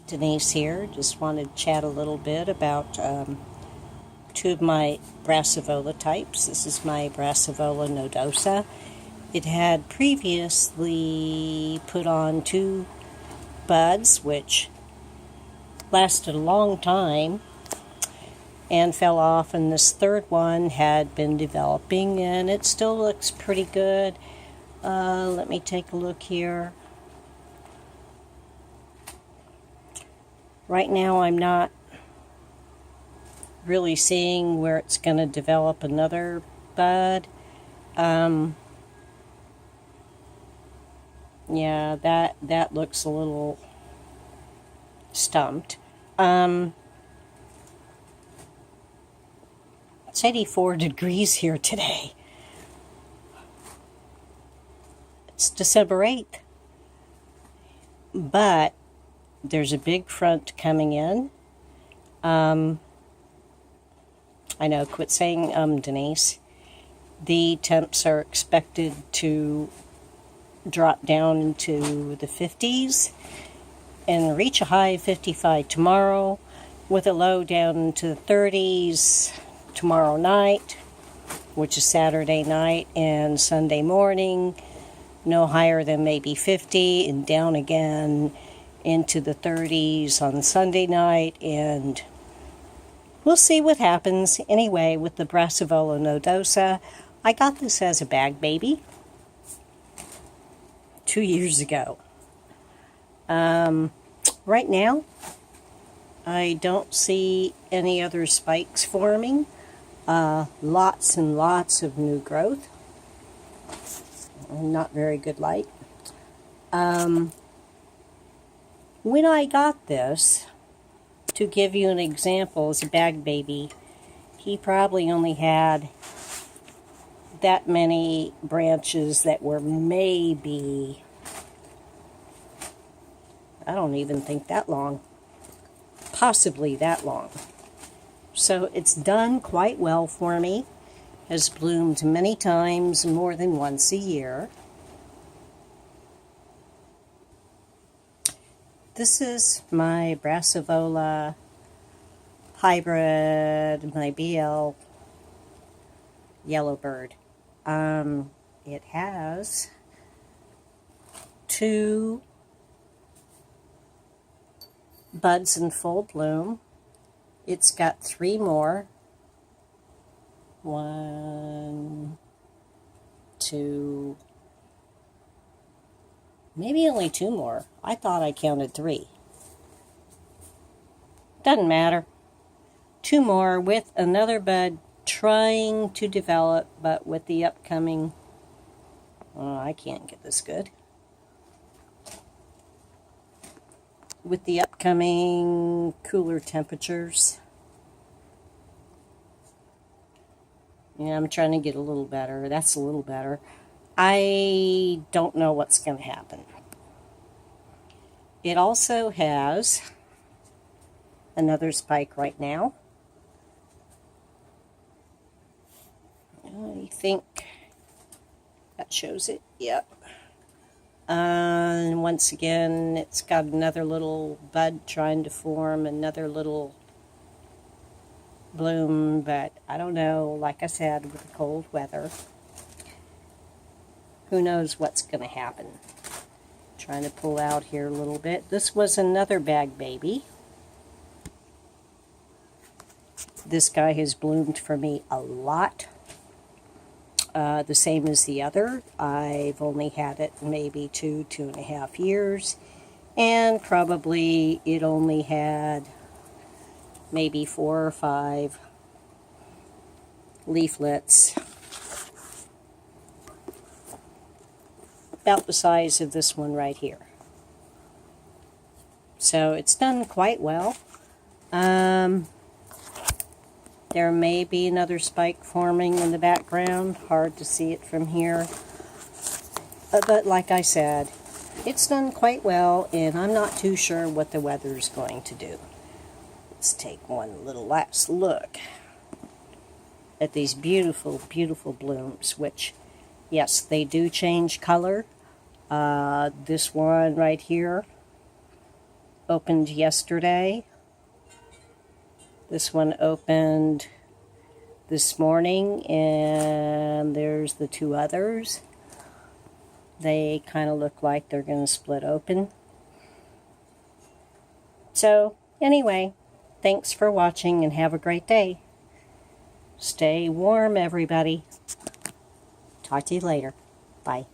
Denise here. Just wanted to chat a little bit about two of my Brassavola types. This is my Brassavola nodosa. It had previously put on two buds, which lasted a long time and fell off, and this third one had been developing, and it still looks pretty good. Let me take a look here. Right now I'm not really seeing where it's going to develop another bud. Yeah, that looks a little stumped. It's 84 degrees here today. It's December 8th. But there's a big front coming in. I know, quit saying Denise. The temps are expected to drop down into the 50s and reach a high of 55 tomorrow, with a low down into the 30s tomorrow night, which is Saturday night, and Sunday morning, no higher than maybe 50, and down again into the 30s on Sunday night, and we'll see what happens. Anyway, with the Brassavola nodosa, I got this as a bag baby 2 years ago. Right now, I don't see any other spikes forming. Lots and lots of new growth. Not very good light. When I got this, to give you an example, as a bag baby, he probably only had that many branches that were maybe, I don't even think that long, possibly that long. So it's done quite well for me, has bloomed many times, more than once a year. This is my Brassavola hybrid, my BL Yellowbird. It has two buds in full bloom. It's got three more. 1, 2, maybe only two more. I thought I counted 3. Doesn't matter. 2 more with another bud trying to develop, but with the upcoming, oh, I can't get this good. With the upcoming cooler temperatures. Yeah, I'm trying to get a little better. That's a little better. I don't know what's going to happen. It also has another spike right now. I think that shows it. Yep. And once again, it's got another little bud trying to form, another little bloom, but I don't know, like I said, with the cold weather, who knows what's going to happen. Trying to pull out here a little bit. This was another bag baby. This guy has bloomed for me a lot. The same as the other. I've only had it maybe 2.5 years, and probably it only had maybe 4 or 5 leaflets, about the size of this one right here. So it's done quite well. There may be another spike forming in the background. Hard to see it from here. But like I said, it's done quite well, and I'm not too sure what the weather's going to do. Let's take one little last look at these beautiful, beautiful blooms, which, yes, they do change color. This one right here opened yesterday. This one opened this morning, and there's the two others. They kind of look like they're going to split open. So, anyway, thanks for watching and have a great day. Stay warm, everybody. Talk to you later. Bye.